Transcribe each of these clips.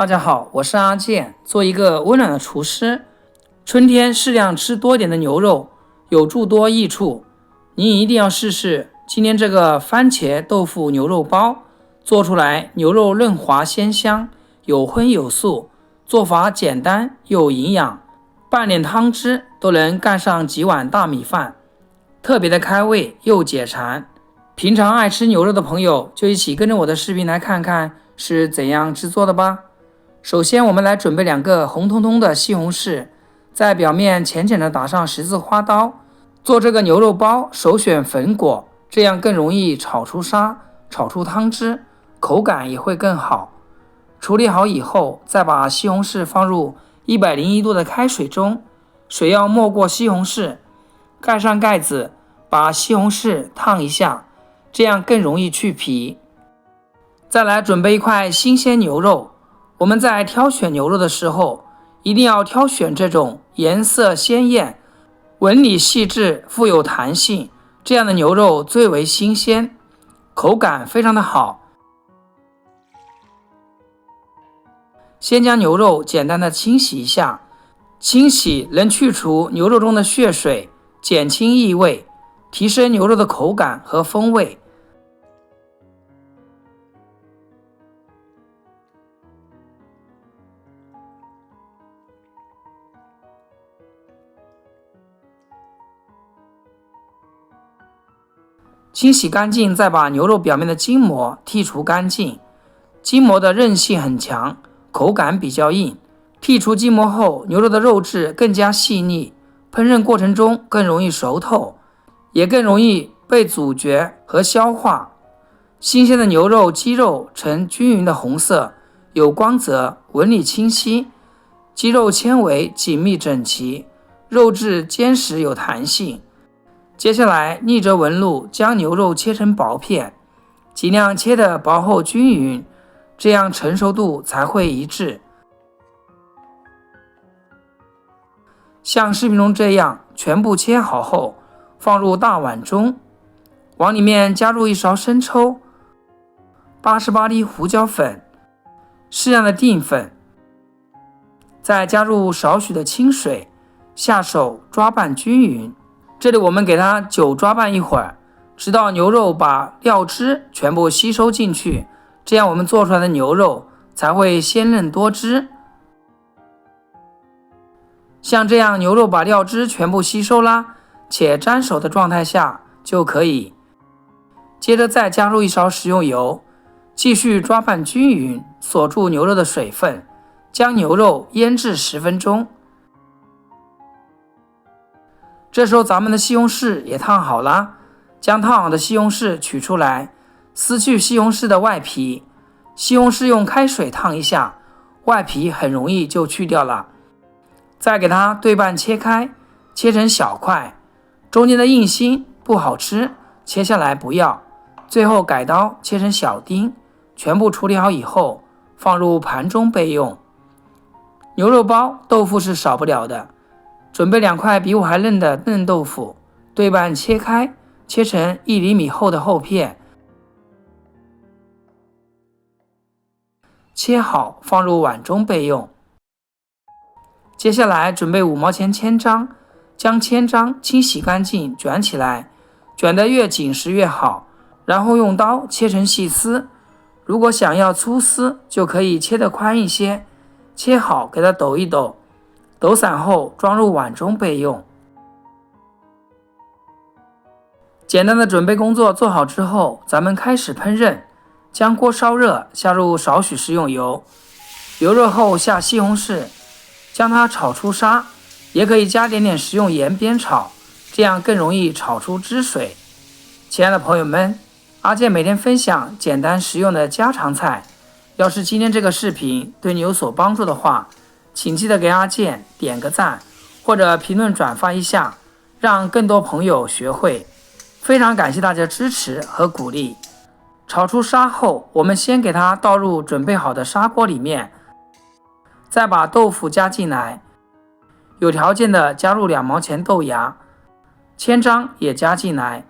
大家好，我是阿健，做一个温暖的厨师。春天适量吃多点的牛肉，有诸多益处，您一定要试试。今天这个番茄豆腐牛肉包做出来，牛肉嫩滑鲜香，有荤有素，做法简单又营养，半点汤汁都能干上几碗大米饭，特别的开胃又解馋。平常爱吃牛肉的朋友，就一起跟着我的视频来看看是怎样制作的吧。首先我们来准备2个红彤彤的西红柿，在表面浅浅的打上十字花刀。做这个牛肉包首选粉果，这样更容易炒出沙，炒出汤汁，口感也会更好。处理好以后，再把西红柿放入101度的开水中，水要没过西红柿，盖上盖子，把西红柿烫一下，这样更容易去皮。再来准备一块新鲜牛肉，我们在挑选牛肉的时候，一定要挑选这种颜色鲜艳、纹理细致、富有弹性，这样的牛肉最为新鲜，口感非常的好。先将牛肉简单的清洗一下，清洗能去除牛肉中的血水，减轻异味，提升牛肉的口感和风味。清洗干净，再把牛肉表面的筋膜剔除干净。筋膜的韧性很强，口感比较硬。剔除筋膜后，牛肉的肉质更加细腻，烹饪过程中更容易熟透，也更容易被咀嚼和消化。新鲜的牛肉肌肉呈均匀的红色，有光泽，纹理清晰，肌肉纤维紧密整齐，肉质坚实有弹性。接下来逆着纹路将牛肉切成薄片，尽量切得薄厚均匀，这样成熟度才会一致。像视频中这样全部切好后，放入大碗中，往里面加入1勺生抽、88粒胡椒粉、适量的淀粉，再加入少许的清水，下手抓拌均匀。这里我们给它久抓拌一会儿，直到牛肉把料汁全部吸收进去，这样我们做出来的牛肉才会鲜嫩多汁。像这样牛肉把料汁全部吸收啦，且沾手的状态下就可以。接着再加入1勺食用油，继续抓拌均匀，锁住牛肉的水分，将牛肉腌制10分钟。这时候咱们的西红柿也烫好了，将烫好的西红柿取出来，撕去西红柿的外皮。西红柿用开水烫一下，外皮很容易就去掉了。再给它对半切开，切成小块，中间的硬心不好吃，切下来不要。最后改刀切成小丁，全部处理好以后，放入盘中备用。牛肉包豆腐是少不了的，准备2块比我还嫩的嫩豆腐，对半切开，切成1厘米厚的厚片，切好放入碗中备用。接下来准备5毛钱千张，将千张清洗干净，卷起来，卷得越紧实越好，然后用刀切成细丝。如果想要粗丝，就可以切得宽一些，切好给它抖一抖，抖散后装入碗中备用。简单的准备工作做好之后，咱们开始烹饪。将锅烧热，下入少许食用油，油热后下西红柿，将它炒出沙，也可以加点食用盐煸炒，这样更容易炒出汁水。亲爱的朋友们，阿健每天分享简单实用的家常菜，要是今天这个视频对你有所帮助的话，请记得给阿健点个赞，或者评论转发一下，让更多朋友学会。非常感谢大家支持和鼓励。炒出沙后，我们先给它倒入准备好的砂锅里面，再把豆腐加进来，有条件的加入2毛钱豆芽，千张也加进来，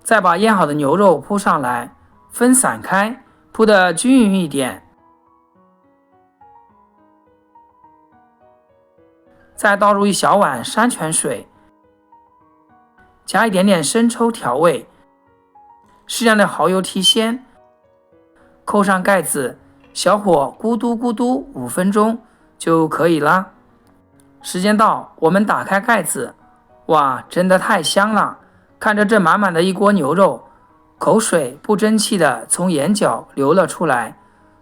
再把腌好的牛肉铺上来，分散开，铺得均匀一点。再倒入1小碗山泉水，加一点点生抽调味，适量的蚝油提鲜，扣上盖子，小火咕嘟咕嘟5分钟就可以啦。时间到，我们打开盖子，哇，真的太香了！看着这满满的一锅牛肉，口水不争气的从眼角流了出来。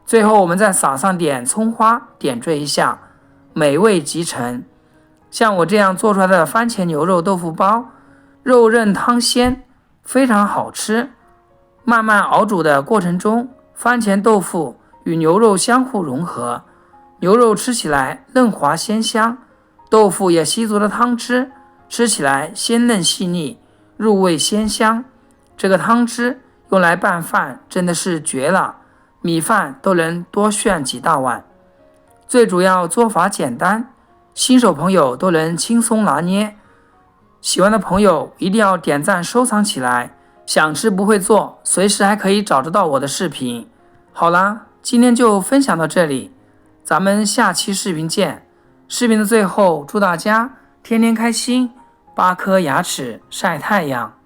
最后我们再撒上点葱花，点缀一下，美味极成。像我这样做出来的番茄牛肉豆腐包，肉韧汤鲜，非常好吃。慢慢熬煮的过程中，番茄豆腐与牛肉相互融合，牛肉吃起来嫩滑鲜香，豆腐也吸足了汤汁，吃起来鲜嫩细腻，入味鲜香。这个汤汁用来拌饭真的是绝了，米饭都能多炫几大碗。最主要做法简单，新手朋友都能轻松拿捏。喜欢的朋友一定要点赞收藏起来，想吃不会做，随时还可以找得到我的视频。好啦，今天就分享到这里，咱们下期视频见。视频的最后，祝大家天天开心，8颗牙齿晒太阳。